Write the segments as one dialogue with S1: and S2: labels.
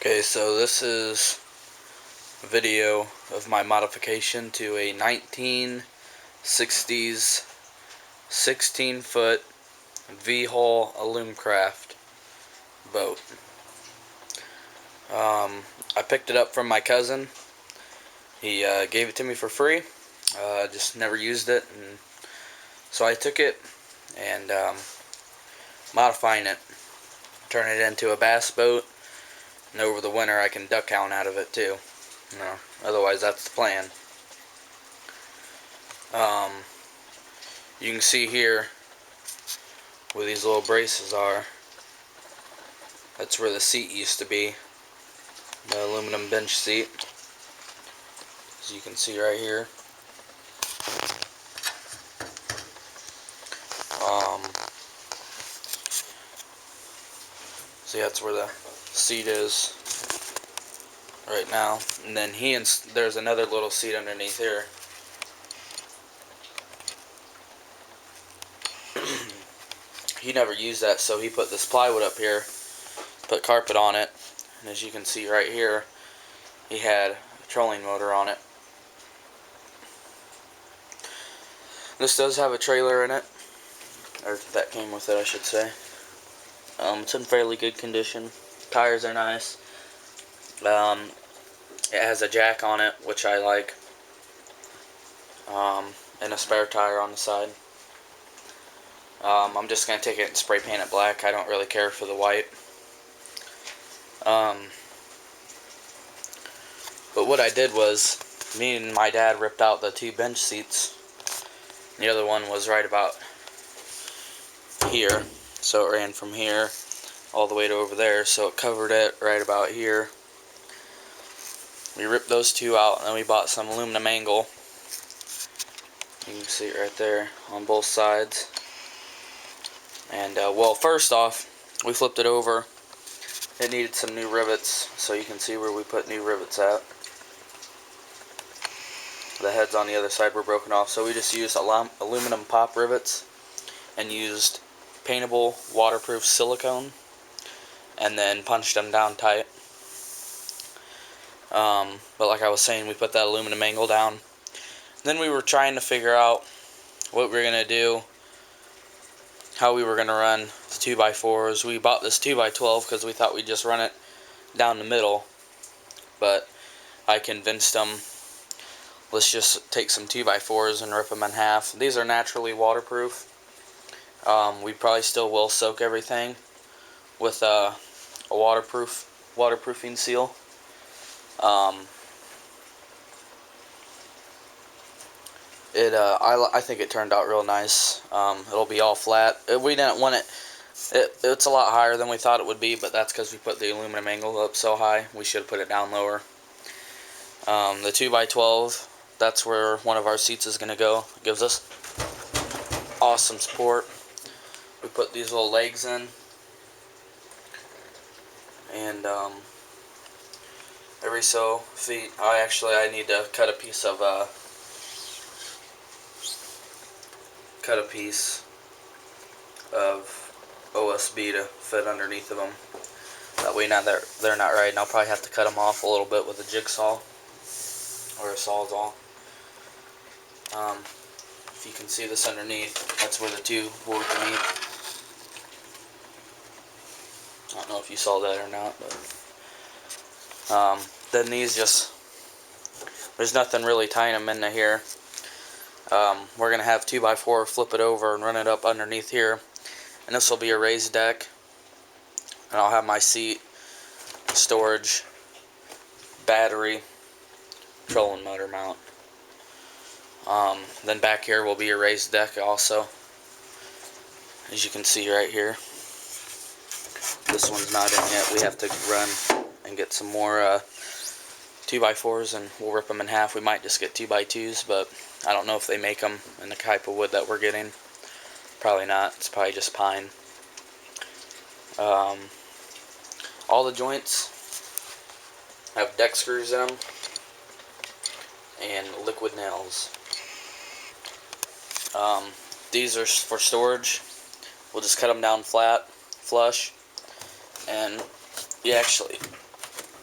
S1: Okay, so this is a video of my modification to a 1960s 16-foot V-hull alumicraft boat. I picked it up from my cousin. He gave it to me for free. Just never used it, and so I took it and modifying it, turn it into a bass boat. And over the winter I can duck hound out of it too. Otherwise that's the plan. You can see here where these little braces are. That's where the seat used to be. The aluminum bench seat. As you can see right here. See, that's where the seat is right now, and then there's another little seat underneath here. He never used that, so he put this plywood up here, put carpet on it, and as you can see right here, he had a trolling motor on it. This does have a trailer in it, or that came with it, I should say. It's in fairly good condition. Tires are nice. It has a jack on it, which I like, and a spare tire on the side. I'm just going to take it and spray paint it black. I don't really care for the white. But what I did was, me and my dad ripped out the two bench seats. The other one was right about here, so it ran from here all the way to over there, so it covered it right about here. We ripped those two out, and then we bought some aluminum angle. You can see it right there on both sides. And well, first off, we flipped it over. It needed some new rivets, so you can see where we put new rivets at. The heads on the other side were broken off, so we just used aluminum pop rivets and used paintable waterproof silicone, and then punched them down tight. But like I was saying, we put that aluminum angle down. Then we were trying to figure out what we were going to do, how we were going to run the 2x4s. We bought this 2x12 because we thought we'd just run it down the middle. But I convinced them, let's just take some 2x4s and rip them in half. These are naturally waterproof. We probably still will soak everything with a waterproofing seal. I think it turned out real nice. It'll be all flat. We didn't want it. It's a lot higher than we thought it would be, but that's because we put the aluminum angle up so high. We should have put it down lower. The 2x12, that's where one of our seats is going to go. It gives us awesome support. We put these little legs in, and every so feet, I need to cut a piece of OSB to fit underneath of them. That way, now they're not right, and I'll probably have to cut them off a little bit with a jigsaw or a sawzall. If you can see this underneath, that's where the two boards meet. I don't know if you saw that or not, but then these there's nothing really tying them into here. We're going to have 2x4 flip it over and run it up underneath here, and this will be a raised deck, and I'll have my seat, storage, battery, trolling motor mount. Then back here will be a raised deck also, as you can see right here. This one's not in yet. We have to run and get some more 2x4s, and we'll rip them in half. We might just get 2x2s, but I don't know if they make them in the type of wood that we're getting. Probably not. It's probably just pine. All the joints have deck screws in them and liquid nails. These are for storage. We'll just cut them down flat, flush, and you actually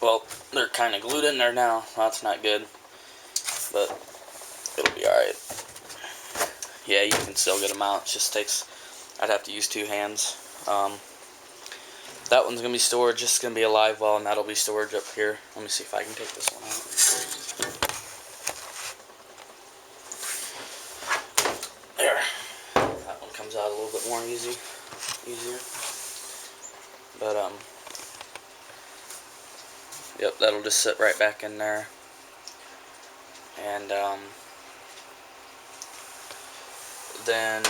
S1: Well, they're kind of glued in there now. That's not good, but it'll be alright. Yeah, you can still get them out. It just takes, I'd have to use 2 hands. That one's going to be storage, just going to be a live well, and that'll be storage up here. Let me see if I can take this one out. There. That one comes out a little bit more easier. But, yep, that'll just sit right back in there. And, then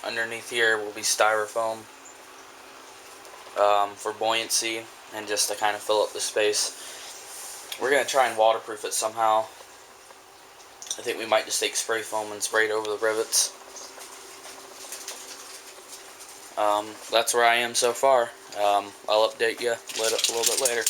S1: underneath here will be styrofoam for buoyancy and just to kind of fill up the space. We're going to try and waterproof it somehow. I think we might just take spray foam and spray it over the rivets. That's where I am so far. I'll update you a little bit later.